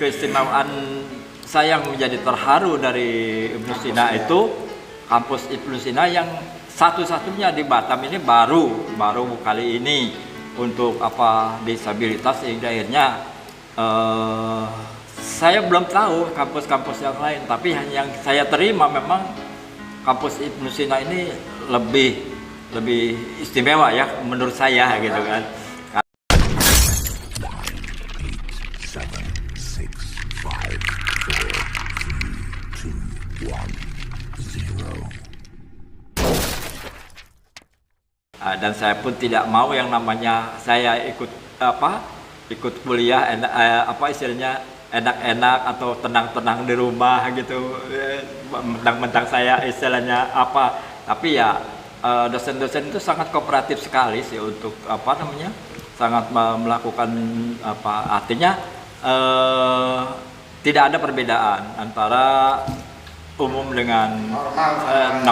keistimewaan saya yang menjadi terharu dari Ibnu Sina itu kampus Ibnu Sina yang satu-satunya di Batam ini baru kali ini untuk disabilitas, sehingga akhirnya saya belum tahu kampus-kampus yang lain, tapi yang saya terima memang kampus Ibnu Sina ini lebih istimewa ya menurut saya gitu kan. Dan saya pun tidak mau yang namanya saya ikut kuliah istilahnya enak-enak atau tenang-tenang di rumah gitu, mentang-mentang saya istilahnya tapi ya dosen-dosen itu sangat kooperatif sekali sih untuk sangat melakukan artinya tidak ada perbedaan antara umum dengan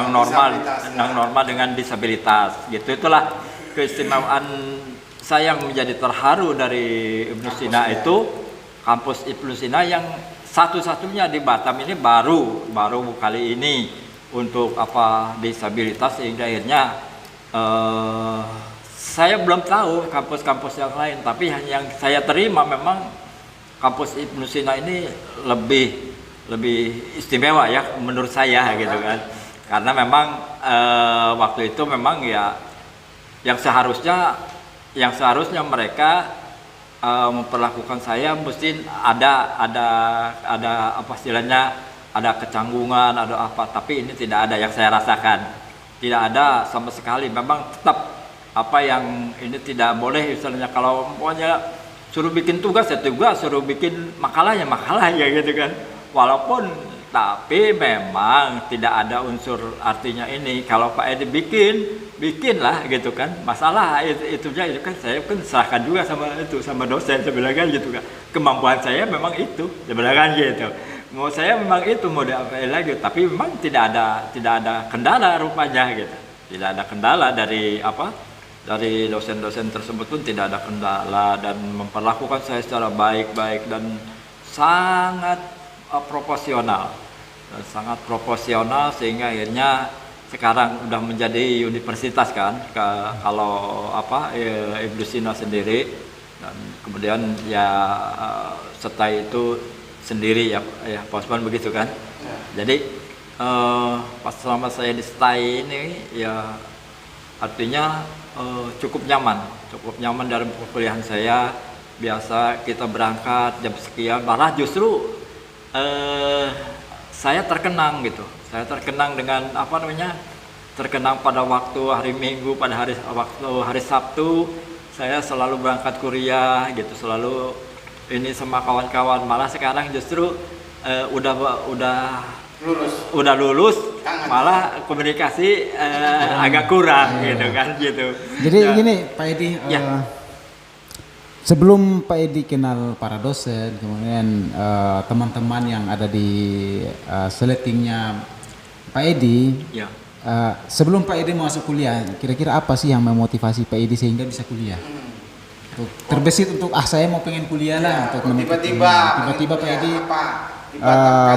normal dengan disabilitas gitu. Itulah keistimewaan saya yang menjadi terharu dari Ibnu Sina itu kampus Ibnu Sina yang satu-satunya di Batam ini baru kali ini untuk disabilitas, sehingga akhirnya saya belum tahu kampus-kampus yang lain, tapi yang saya terima memang kampus Ibnu Sina ini lebih istimewa ya menurut saya gitu kan, karena memang waktu itu memang ya yang seharusnya mereka memperlakukan saya mesti ada istilahnya ada kecanggungan, tapi ini tidak ada yang saya rasakan, tidak ada sama sekali. Memang tetap yang ini tidak boleh istilahnya, kalau pokoknya suruh bikin tugas ya tugas, suruh bikin makalah ya gitu kan. Walaupun tapi memang tidak ada unsur artinya ini kalau Pak Edi bikin lah gitu kan, masalah itu kan saya kan serahkan juga sama dosen sebenarnya gitu kan, kemampuan saya memang itu sebenarnya gitu, mau saya memang itu mau diapain lagi, tapi memang tidak ada kendala rupanya gitu, tidak ada kendala dari dosen-dosen tersebut pun tidak ada kendala dan memperlakukan saya secara baik-baik dan sangat proporsional sehingga akhirnya sekarang udah menjadi universitas kan, kalau Ibnu Sina sendiri, dan kemudian ya setelah itu sendiri ya Pak Osman begitu kan. Jadi pas selama saya di STAI ini ya artinya cukup nyaman dalam perkuliahan saya. Biasa kita berangkat jam sekian, malah justru saya terkenang dengan terkenang pada waktu hari Minggu, pada hari Sabtu saya selalu berangkat kuliah gitu, selalu ini sama kawan-kawan. Malah sekarang justru udah lulus malah komunikasi agak kurang gitu. Jadi gini Pak Edi, sebelum Pak Edi kenal para dosen, kemudian teman-teman yang ada di seletingnya Pak Edi, sebelum Pak Edi masuk kuliah, kira-kira apa sih yang memotivasi Pak Edi sehingga bisa kuliah? Terbesit untuk saya mau pengen kuliah lah, untuk tiba-tiba Pak Edi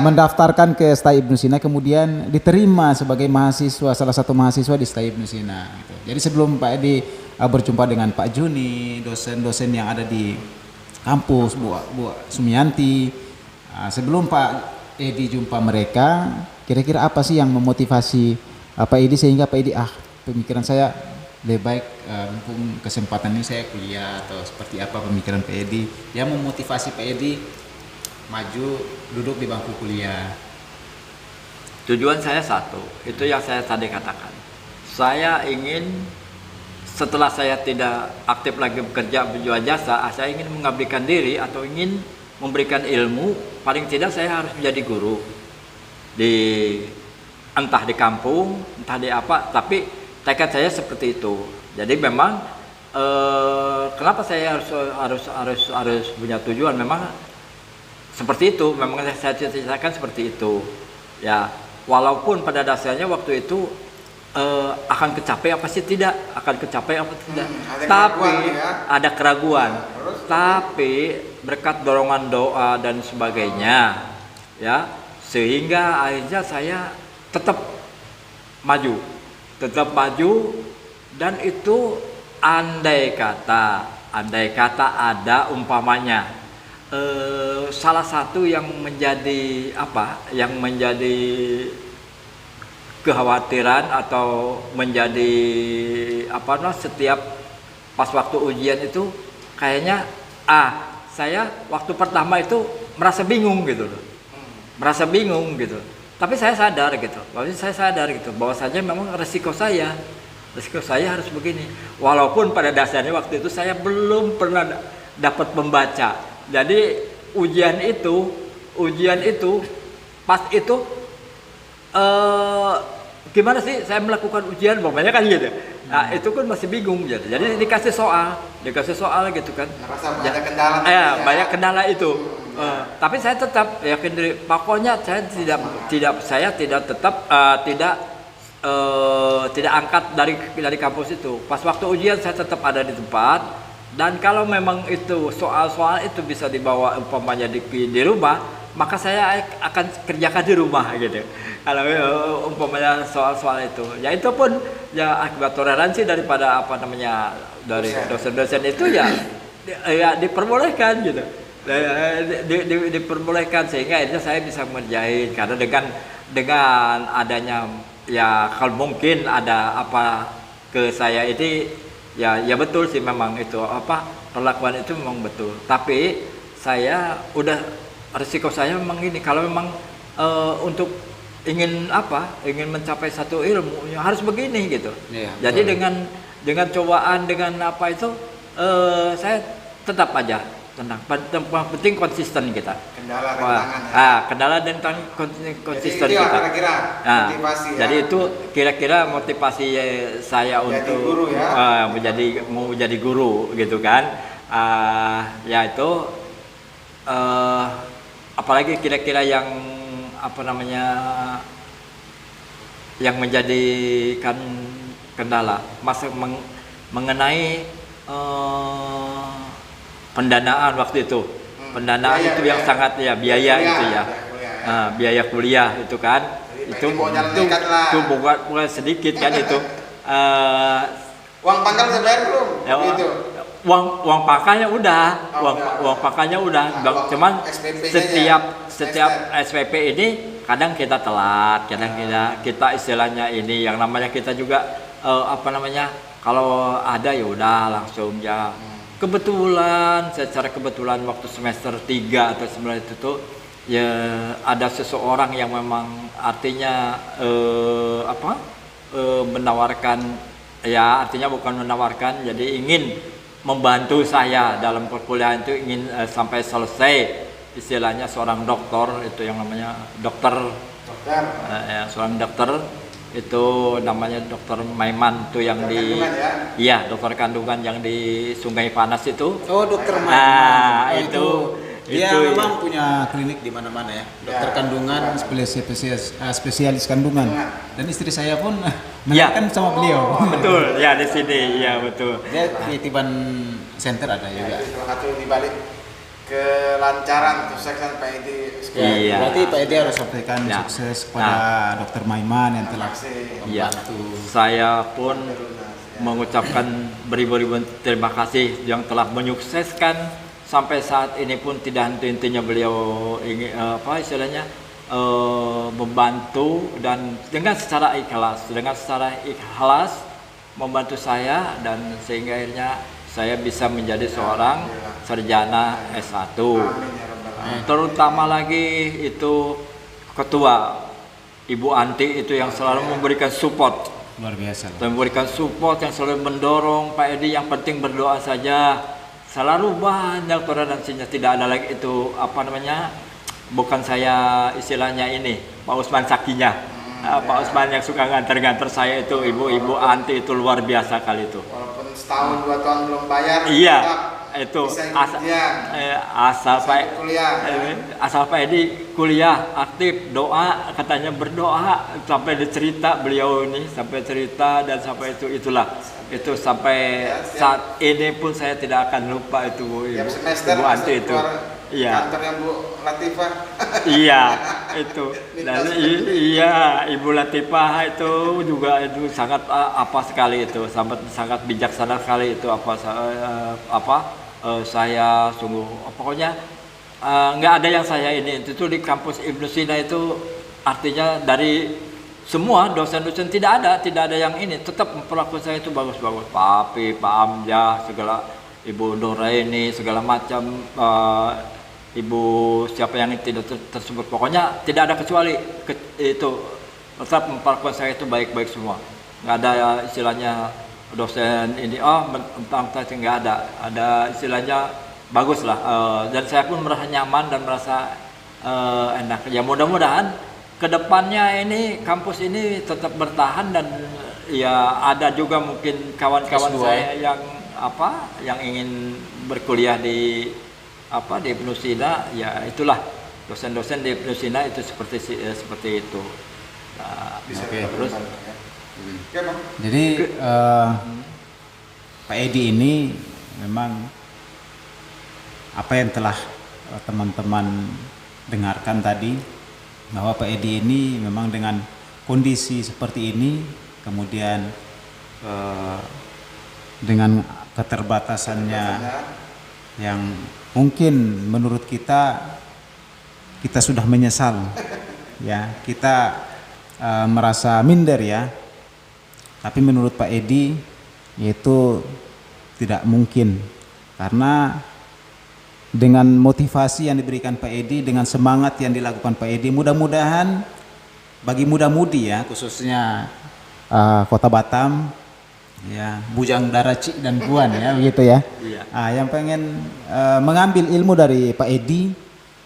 mendaftarkan ke STAI Ibnu Sina, kemudian diterima sebagai salah satu mahasiswa di STAI Ibnu Sina gitu. Jadi sebelum Pak Edi berjumpa dengan Pak Juni, dosen-dosen yang ada di kampus, Bu Sumianti, sebelum Pak Edi jumpa mereka, kira-kira apa sih yang memotivasi Pak Edi sehingga Pak Edi pemikiran saya lebih baik mumpung kesempatan ini saya kuliah, atau seperti apa pemikiran Pak Edi yang memotivasi Pak Edi maju duduk di bangku kuliah? Tujuan saya satu, itu yang saya tadi katakan. Saya ingin setelah saya tidak aktif lagi bekerja berjual jasa, saya ingin mengabdikan diri atau ingin memberikan ilmu. Paling tidak saya harus menjadi guru entah di kampung, entah di tapi tekad saya seperti itu. Jadi memang kenapa saya harus punya tujuan, memang seperti itu, memang saya ceritakan seperti itu ya. Walaupun pada dasarnya waktu itu akan kecapai apa sih tidak, tapi ada keraguan. Tapi berkat dorongan doa dan sebagainya, ya, sehingga akhirnya saya tetap maju, dan itu andai kata ada umpamanya salah satu yang menjadi kekhawatiran atau menjadi setiap pas waktu ujian itu kayaknya saya waktu pertama itu merasa bingung gitu loh. Tapi saya sadar gitu bahwasanya memang resiko saya harus begini. Walaupun pada dasarnya waktu itu saya belum pernah dapat membaca. Jadi ujian itu pas itu gimana sih saya melakukan ujian, pokoknya kan gitu. Nah, itu kan masih bingung gitu. Jadi dikasih soal gitu kan. Banyak kendala. Banyak kendala itu. Tapi saya tetap yakin diri. Pokoknya saya tidak angkat dari kampus itu. Pas waktu ujian saya tetap ada di tempat. Dan kalau memang itu soal-soal itu bisa dibawa umpamanya di rumah, maka saya akan kerjakan di rumah gitu. Kalau umpamanya soal-soal itu, ya itu pun ya akibat toleransi daripada dari dosen-dosen itu ya diperbolehkan gitu. Diperbolehkan sehingga akhirnya saya bisa mengerjain, karena dengan adanya ya kalau mungkin ada apa ke saya ini ya betul sih, memang itu perlakuan itu memang betul. Tapi saya udah risiko saya memang ini, kalau memang untuk ingin mencapai satu ilmu ya harus begini gitu. Jadi dengan cobaan dengan saya tetap aja tenang. Penting konsisten kita. Kendala dan konsisten jadi kita. Kira-kira motivasi. Jadi itu kira-kira motivasi saya untuk guru, ya? menjadi guru gitu kan. Ya itu apalagi kira-kira yang yang menjadikan kendala mengenai pendanaan waktu itu. Pendanaan biaya, itu yang sangat biaya itu ya. Biaya kuliah itu kan. Jadi itu bukan sedikit kan itu. Uang pangkal udah bayar belum? Gitu. Uang pakalnya udah. Uang pakalnya udah. Cuman setiap SPP ini kadang kita telat, kadang kita istilahnya ini yang namanya kita juga kalau ada ya udah langsung ya. Secara kebetulan waktu semester 3 atau 9 itu tuh ya ada seseorang yang memang artinya menawarkan, ya artinya bukan menawarkan, jadi ingin membantu saya dalam perkuliahan itu, ingin sampai selesai, istilahnya seorang dokter itu yang namanya dokter. Seorang dokter itu namanya Dokter Maiman tuh yang dokter kandungan yang di Sungai Panas itu. Dokter Maiman. Itu memang punya klinik di mana-mana ya. Dokter kandungan, spesialis kandungan. Dan istri saya pun kan sama beliau. Betul, ya di sini, ya betul. Dia Titiban Center ada juga. Salah satu di balik kelancaran kesuksesan Pak Edi. Berarti Pak Edi harus sampaikan sukses kepada Dokter Maiman yang telah membantu. Saya pun mengucapkan beribu-ribu terima kasih yang telah menyukseskan sampai saat ini pun tidak henti-hentinya beliau ingin membantu dan dengan secara ikhlas membantu saya, dan sehingga akhirnya saya bisa menjadi seorang sarjana S1. Terutama lagi itu ketua Ibu Anti itu yang selalu memberikan support. Luar biasa. Memberikan support, yang selalu mendorong Pak Edi, yang penting berdoa saja. Selalu banyak toleransinya, tidak ada lagi itu bukan saya istilahnya ini Pak Usman Sakinya. Pak Usman yang suka nganter-nganter saya itu, Ibu Anti itu luar biasa kali itu. Walaupun setahun 2 tahun belum bayar, iya, itu Bisa ikut ujian. asal Bisa Pak ikut kuliah, asal Pak Edi kuliah aktif, doa, katanya berdoa sampai dicerita beliau ini, sampai cerita dan sampai itulah itu sampai Ya, saat ini pun saya tidak akan lupa itu Bu, Tiap semester Ibu Anti itu. keluar Iya. kantornya Bu Latifah. Iya, itu. Dan iya, Ibu Latifah itu juga itu sangat apa sekali itu, sangat bijaksana sekali itu saya sungguh pokoknya nggak ada yang saya ini itu di kampus Ibnu Sina itu artinya dari semua dosen-dosen tidak ada yang ini, tetap perlakuan saya itu bagus-bagus. Pak Api, Pak Amjah, segala Ibu Nuraini, segala macam Ibu siapa yang tidak tersebut, pokoknya tidak ada kecuali itu tetap memperlakukan saya itu baik-baik semua. Nggak ada istilahnya dosen ini tentang saya nggak ada istilahnya bagus lah. Dan saya pun merasa nyaman dan merasa enak. Ya mudah-mudahan kedepannya ini kampus ini tetap bertahan dan ya ada juga mungkin kawan-kawan saya yang ingin berkuliah di Ibnu Sina, ya itulah dosen-dosen di Ibnu Sina itu seperti itu. Nah, Bisa Oke. terus. Ya, Bang. Jadi Pak Edi ini memang apa yang telah teman-teman dengarkan tadi, bahwa Pak Edi ini memang dengan kondisi seperti ini, kemudian dengan keterbatasannya yang mungkin menurut kita sudah menyesal, ya kita merasa minder ya. Tapi menurut Pak Edi itu tidak mungkin, karena dengan motivasi yang diberikan Pak Edi, dengan semangat yang dilakukan Pak Edi, mudah-mudahan bagi muda-mudi ya, khususnya Kota Batam, ya Bujang Daraci dan Puan ya begitu ya. Iya. Yang pengen mengambil ilmu dari Pak Edi,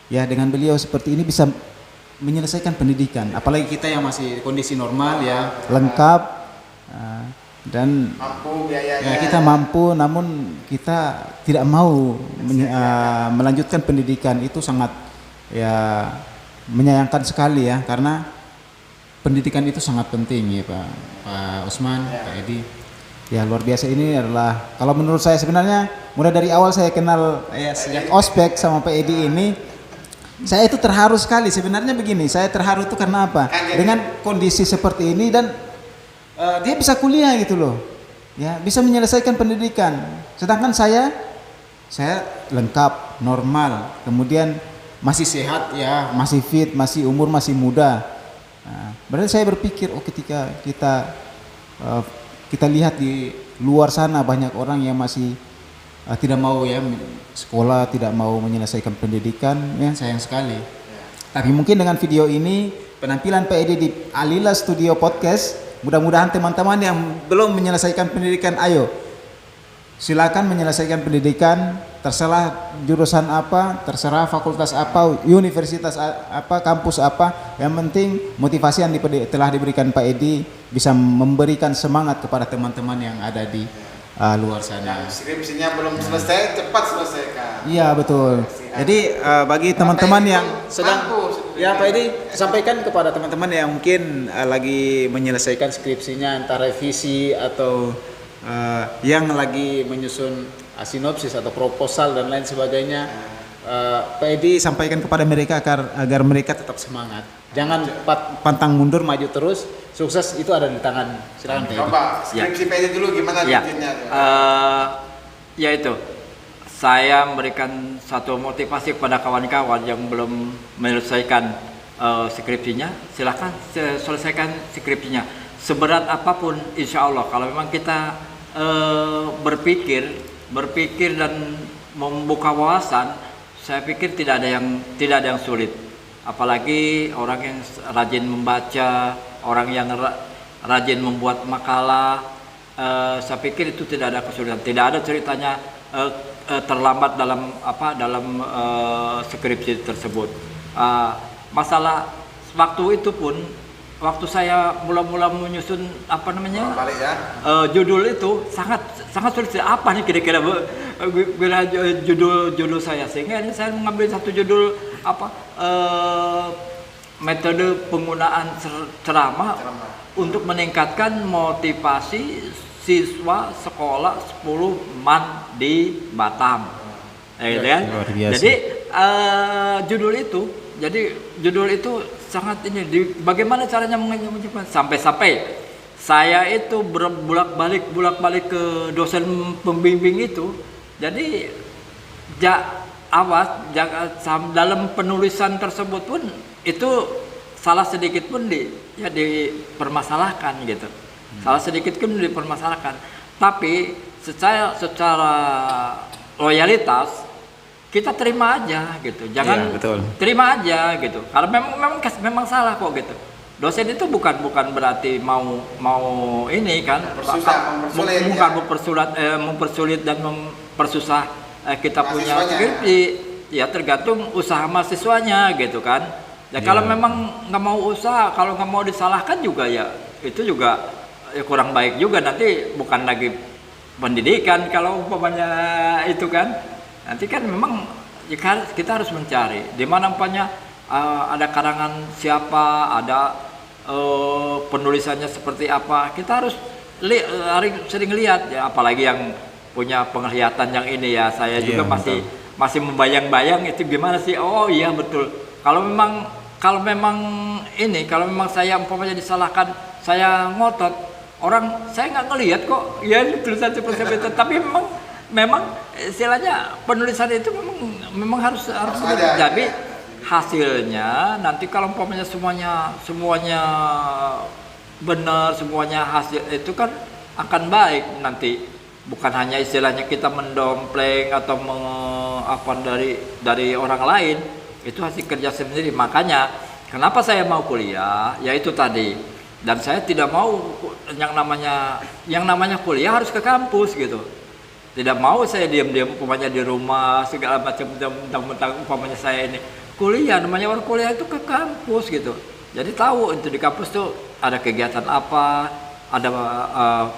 ya dengan beliau seperti ini bisa menyelesaikan pendidikan. Apalagi kita yang masih kondisi normal ya, lengkap dan Mampu biayanya. ya kita mampu, namun kita tidak mau melanjutkan pendidikan. Itu sangat ya menyayangkan sekali ya, karena pendidikan itu sangat penting ya Pak Usman, Pak Edi. Ya luar biasa. Ini adalah, kalau menurut saya sebenarnya mulai dari awal saya kenal ya sejak ospek sama Pak Edi ini, saya itu terharu sekali. Sebenarnya begini, saya terharu itu karena apa? Dengan kondisi seperti ini dan dia bisa kuliah gitu loh, ya bisa menyelesaikan pendidikan. Sedangkan saya lengkap, normal, kemudian masih sehat ya, masih fit, masih umur masih muda. Berarti saya berpikir, ketika kita lihat di luar sana banyak orang yang masih tidak mau ya sekolah, tidak mau menyelesaikan pendidikan, ya sayang sekali. Tapi mungkin dengan video ini, penampilan Pak Edi di Alila Studio Podcast, mudah-mudahan teman-teman yang belum menyelesaikan pendidikan, ayo silakan menyelesaikan pendidikan, terserah jurusan apa, terserah fakultas apa, universitas apa, kampus apa, yang penting motivasi yang telah diberikan Pak Edi bisa memberikan semangat kepada teman-teman yang ada di luar sana. Yang skripsinya belum selesai, cepat selesaikan. Iya betul. Jadi bagi teman-teman yang sedang ya Pak Edi, sampaikan kepada teman-teman yang mungkin lagi menyelesaikan skripsinya, entah revisi atau yang lagi menyusun sinopsis atau proposal dan lain sebagainya, Pak Edi sampaikan kepada mereka agar mereka tetap semangat. Jangan pantang mundur, maju terus. Sukses itu ada di tangan. Silakan Pak Edi. Coba skripsi Pak Edi dulu gimana Ya, bikinnya? ya itu. Saya memberikan satu motivasi kepada kawan-kawan yang belum menyelesaikan skripsinya, silakan selesaikan skripsinya. Seberat apapun, insya Allah, kalau memang kita berpikir dan membuka wawasan, saya pikir tidak ada yang sulit. Apalagi orang yang rajin membaca, orang yang rajin membuat makalah, saya pikir itu tidak ada kesulitan. Tidak ada ceritanya terlambat dalam skripsi tersebut. Masalah waktu itu pun waktu saya mula-mula menyusun apa namanya Balik ya. judul itu sangat sulit. Apa nih kira-kira judul saya, sehingga ini saya mengambil satu judul apa metode penggunaan ceramah untuk meningkatkan motivasi siswa sekolah 10 man di Batam. Gitu kan? Luar biasa. Jadi judul itu sangat ini bagaimana caranya mengajarkan sampai saya itu bolak-balik ke dosen pembimbing itu. Jadi dalam penulisan tersebut pun itu salah sedikit pun dipermasalahkan gitu. Salah sedikit pun dipermasalahkan. Tapi secara loyalitas kita terima aja gitu, jangan terima aja gitu. Kalau memang salah kok gitu. Dosen itu bukan berarti mau ini kan, bukan mempersulit dan mempersusah kita punya skripsi. Ya tergantung usaha mahasiswanya gitu kan. Ya kalau memang nggak mau usaha, kalau nggak mau disalahkan juga ya itu juga kurang baik juga, nanti bukan lagi pendidikan kalau umpamanya itu kan. Nanti kan memang kita harus mencari di mana umpamanya ada karangan siapa, ada penulisannya seperti apa. Kita harus sering lihat ya, apalagi yang punya penglihatan yang ini ya. Saya juga masih membayang-bayang itu gimana sih. Oh iya betul. Kalau memang saya umpamanya disalahkan, saya ngotot, saya nggak ngelihat kok ya tulisan seperti itu, tapi memang istilahnya penulisan itu memang harus ada. Jadi hasilnya nanti kalau umpamanya semuanya benar, semuanya hasil itu kan akan baik nanti, bukan hanya istilahnya kita mendompleng atau dari orang lain, itu hasil kerja sendiri. Makanya kenapa saya mau kuliah, yaitu tadi, dan saya tidak mau yang namanya kuliah harus ke kampus gitu. Tidak mau saya diam-diam umpamanya di rumah segala macam, mentang-mentang umpamanya saya ini kuliah. Namanya orang kuliah itu ke kampus gitu. Jadi tahu itu di kampus tuh ada kegiatan apa, ada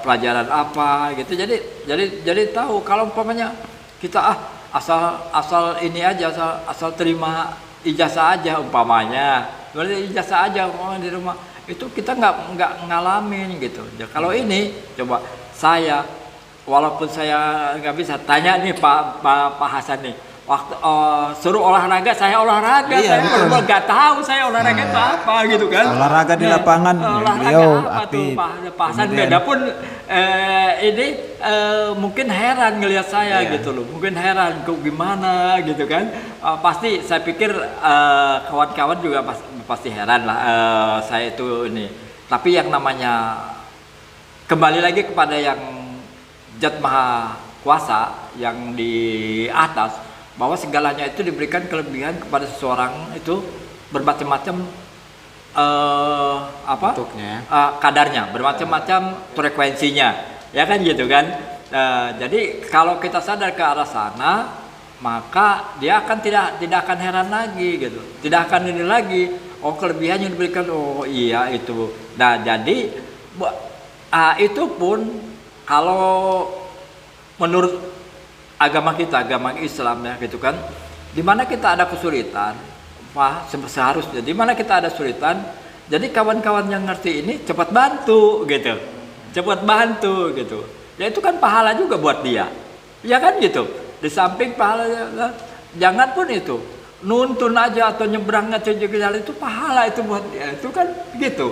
pelajaran apa gitu. Jadi tahu kalau umpamanya kita asal ini aja, asal terima ijazah aja umpamanya. Berarti ijazah aja di rumah itu kita nggak ngalamin gitu. Ya, kalau ini coba walaupun saya nggak bisa tanya nih Pak Hasan nih, waktu suruh olahraga saya olahraga, saya nggak tahu saya olahraga itu apa gitu kan. Olahraga di lapangan, beliau aktif. Pak Hasan beda pun ini mungkin heran ngelihat saya gitu loh, mungkin heran kok gimana gitu kan. Pasti saya pikir kawan-kawan juga pasti heran lah saya itu ini. Tapi yang namanya kembali lagi kepada yang Zat Maha Kuasa yang di atas, bahwa segalanya itu diberikan kelebihan kepada seseorang itu bermacam-macam kadarnya, bermacam-macam frekuensinya, ya kan gitu kan. Jadi kalau kita sadar ke arah sana, maka dia akan tidak akan heran lagi gitu, tidak akan ini lagi. Oh kelebihan yang diberikan, oh iya itu. Nah jadi itu pun kalau menurut agama kita, agama Islam ya gitu kan, di mana kita ada kesulitan, seharusnya di mana kita ada kesulitan, jadi kawan-kawan yang ngerti ini cepat bantu gitu, ya itu kan pahala juga buat dia, ya kan gitu. Di samping pahalanya, jangan pun itu nuntun aja atau nyebrang aja jalan itu pahala itu buat dia, itu kan gitu.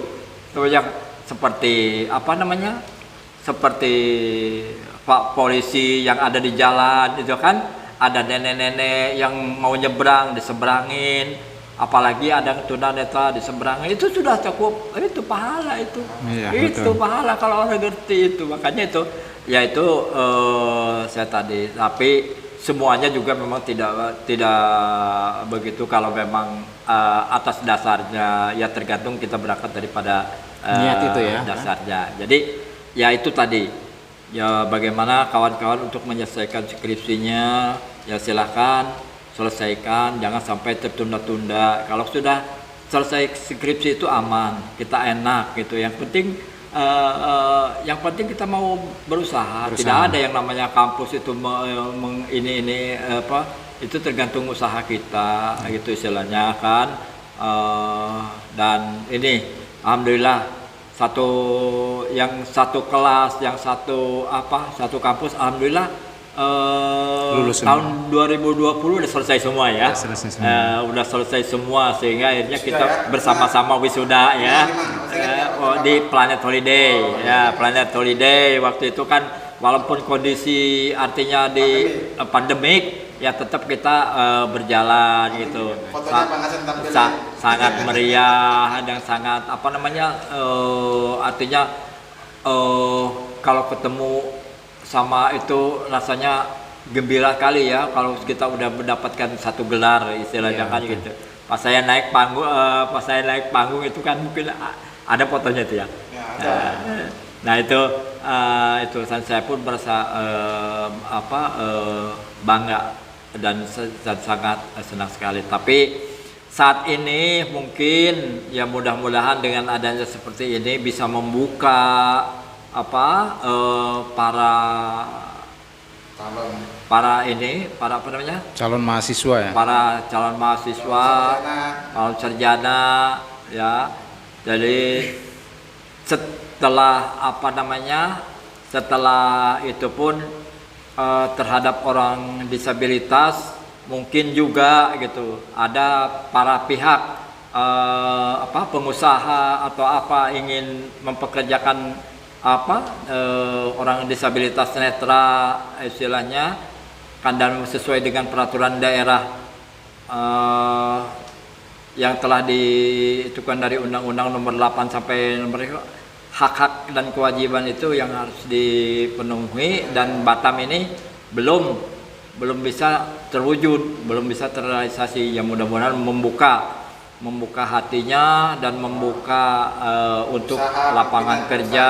Tuh yang seperti seperti Pak polisi yang ada di jalan itu kan, ada nenek-nenek yang mau nyebrang diseberangin, apalagi ada tunanetra diseberangin, itu sudah cukup, itu pahala itu. Itu pahala kalau orang ngerti itu. Makanya itu saya tadi, tapi semuanya juga memang tidak begitu. Kalau memang atas dasarnya ya tergantung kita berangkat daripada niat itu ya dasarnya. Jadi ya itu tadi. Ya bagaimana kawan-kawan untuk menyelesaikan skripsinya, ya silahkan selesaikan, jangan sampai tertunda-tunda. Kalau sudah selesai skripsi itu aman, kita enak gitu. Yang penting kita mau berusaha. Tidak ada yang namanya kampus itu itu tergantung usaha kita gitu istilahnya kan. Dan ini alhamdulillah satu kelas, satu kampus alhamdulillah Lulus tahun 2020 udah selesai semua ya. Udah selesai semua sehingga akhirnya kita bersama-sama wisuda ya. Di Planet Holiday ya, Planet Holiday waktu itu kan walaupun kondisi artinya di pandemik ya tetap kita berjalan gitu. Sangat meriah dan sangat artinya kalau ketemu sama itu rasanya gembira kali ya kalau kita udah mendapatkan satu gelar istilahnya kan gitu. Pas saya naik panggung itu kan mungkin ada fotonya itu ya. Nah itu saya pun merasa bangga dan sangat senang sekali. Tapi saat ini mungkin ya mudah-mudahan dengan adanya seperti ini bisa membuka calon mahasiswa ya. Para calon mahasiswa, calon sarjana ya. Jadi setelah itu pun terhadap orang disabilitas mungkin juga gitu ada para pihak pengusaha atau ingin mempekerjakan orang disabilitas netra istilahnya kan dan sesuai dengan peraturan daerah yang telah ditentukan dari Undang-Undang nomor 8 sampai nomor hak-hak dan kewajiban itu yang harus dipenuhi dan Batam ini belum bisa terwujud, belum bisa terrealisasi. Ya mudah-mudahan membuka hatinya dan membuka untuk lapangan kerja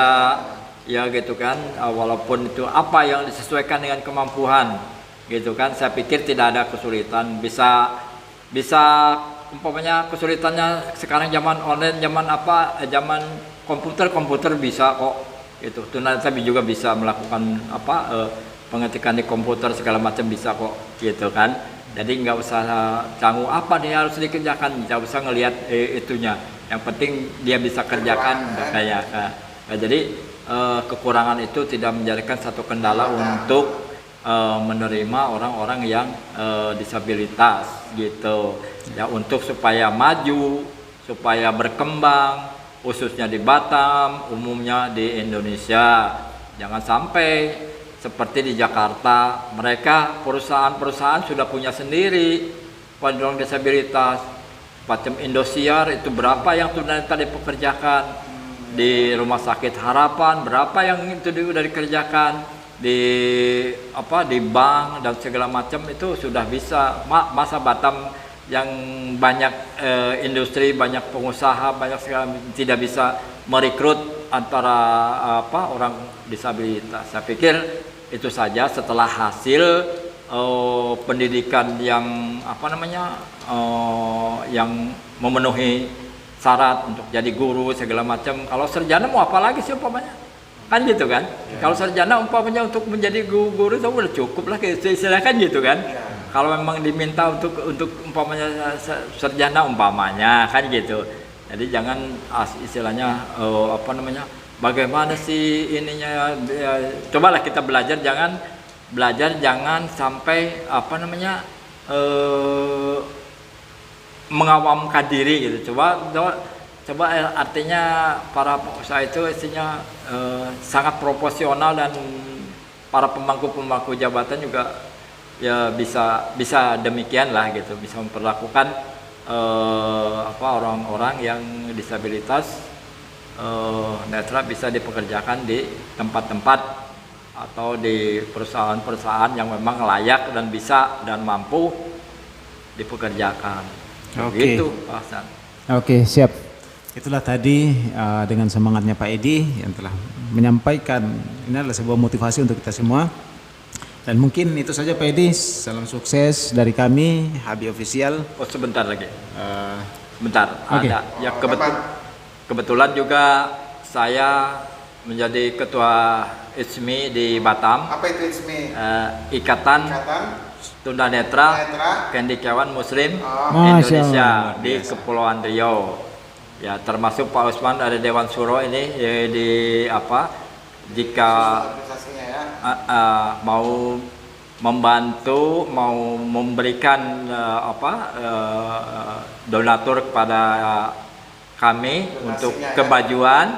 ya gitu kan, walaupun itu apa yang disesuaikan dengan kemampuan gitu kan. Saya pikir tidak ada kesulitan, bisa umpamanya kesulitannya sekarang zaman online, zaman komputer bisa kok gitu. Tunanetra juga bisa melakukan pengetikan di komputer segala macam bisa kok gitu kan. Jadi nggak usah canggung apa nih harus dikerjakan, nggak usah ngelihat itunya. Yang penting dia bisa kerjakan kayak. Jadi kekurangan itu tidak menjadikan satu kendala untuk menerima orang-orang yang disabilitas gitu. Ya untuk supaya maju, supaya berkembang, khususnya di Batam, umumnya di Indonesia. Jangan sampai seperti di Jakarta, mereka perusahaan-perusahaan sudah punya sendiri penyandang disabilitas. Macam Indosiar itu berapa yang tunanetra dipekerjakan, di Rumah Sakit Harapan berapa yang itu sudah dikerjakan, di bank dan segala macam itu sudah bisa. Masa Batam yang banyak industri, banyak pengusaha, banyak segala tidak bisa merekrut antara orang disabilitas. Saya pikir itu saja setelah hasil pendidikan yang yang memenuhi syarat untuk jadi guru segala macam. Kalau sarjana mau apa lagi sih umpamanya? Kan gitu kan? Kalau sarjana umpamanya untuk menjadi guru itu udah cukup lah, silakan gitu kan? Kalau memang diminta untuk umpamanya sarjana umpamanya kan gitu. Jadi jangan istilahnya bagaimana sih ininya ya, cobalah kita belajar jangan sampai mengawamkan diri gitu. Coba artinya para pengusaha itu isinya sangat proporsional dan para pemangku jabatan juga ya bisa demikian lah gitu, bisa memperlakukan orang-orang yang disabilitas netra bisa dipekerjakan di tempat-tempat atau di perusahaan-perusahaan yang memang layak dan bisa dan mampu dipekerjakan. Begitu, Pak Hasan. Oke, siap. Itulah tadi dengan semangatnya Pak Edi yang telah menyampaikan, ini adalah sebuah motivasi untuk kita semua. Dan mungkin itu saja Pak Edi, salam sukses dari kami Habi Official. Oh sebentar lagi. Bentar, Oke. ada. Ya Oh, kapan? kebetulan juga saya menjadi ketua ISMI di Batam, Apa itu ISMI? Ikatan Ikatan Tunanetra Netra. Cendekiawan Muslim Oh. Masya Indonesia Allah, luar di biasa. Kepulauan Riau. Ya, termasuk Pak Usman dari Dewan Suro ini di apa? Jika Organisasinya ya. mau membantu, mau memberikan donatur kepada kami Donasinya untuk ya. kemajuan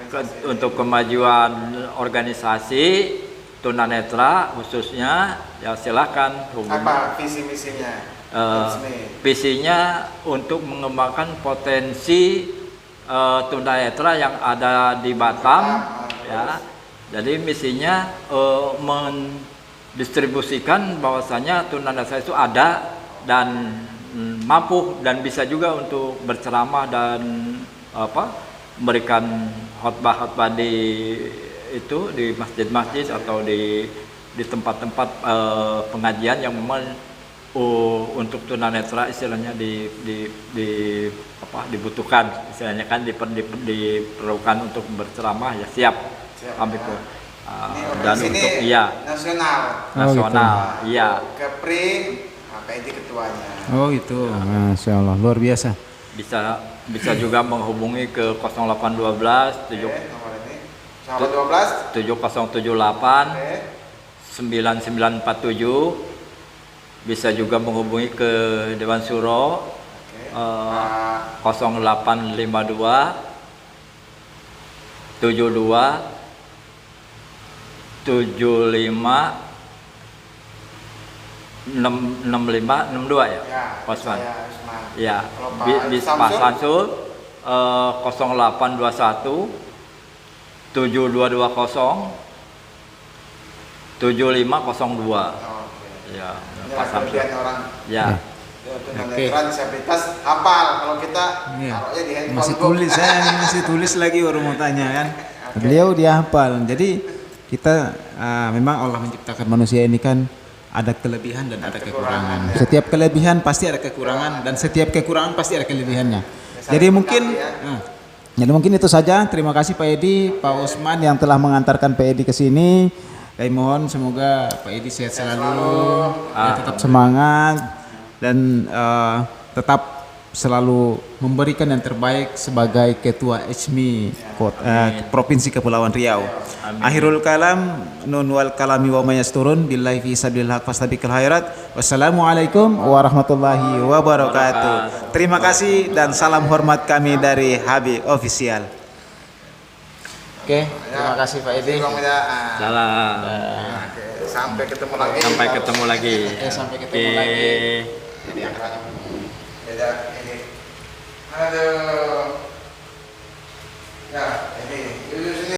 Organisasi. untuk kemajuan organisasi tunanetra khususnya, ya silakan hubungi. Apa visi misinya? ISMI. Visinya untuk mengembangkan potensi tunanetra yang ada di Batam, ya. Jadi misinya mendistribusikan bahwasanya tunanetra itu ada dan mampu dan bisa juga untuk berceramah dan memberikan khotbah-khotbah di masjid-masjid atau di tempat-tempat pengajian yang memang untuk tunanetra istilahnya dibutuhkan, istilahnya kan diperlukan untuk berceramah, ya siap kami pun. Ini Dan organisasi untuk ini nasional. nasional, iya. Kepri, PID ketuanya. Oh itu, Masya Allah, luar biasa. Bisa juga menghubungi ke 0812 Oke, nomor ini. 912. 7078 Oke. 9947. Bisa juga menghubungi ke Dewan Suro Oke. 0852 72 75 65 62 ya, Ya, Pak Usman. saya Usman. Ya, Kalau di Pak Pak Samsul? Samsul 0821 7220 7502. Oke. Ya, Ini Pak Samsul. kelebihan orang Ya. tunanetra disabilitas hafal. Kalau kita Iya. taruhnya di handphone. Masih Bu. tulis, saya masih tulis lagi baru mau tanya kan. Beliau dia hafal. Jadi kita memang Allah menciptakan manusia ini kan ada kelebihan dan ada kekurangan. ya. Setiap kelebihan pasti ada kekurangan dan setiap kekurangan pasti ada kelebihannya. Jadi mungkin jadi mungkin itu saja. Terima kasih Pak Edi, Pak Usman yang telah mengantarkan Pak Edi ke sini. Kami mohon semoga Pak Edi sehat selalu, ya, tetap semangat dan tetap selalu memberikan yang terbaik sebagai Ketua ISMI Provinsi Kepulauan Riau. Akhirul kalam, nun wal kalami wa mayasturun billahi fi sabilil haq fastabiqul khairat. Wassalamualaikum warahmatullahi wabarakatuh. Terima kasih dan salam hormat kami dari Habib Official. Oke, terima kasih Pak Edi. Salam. Oke, sampai ketemu lagi. Sampai ketemu lagi. Sampai ketemu lagi. Beda ini. Aduh. Ya, ini.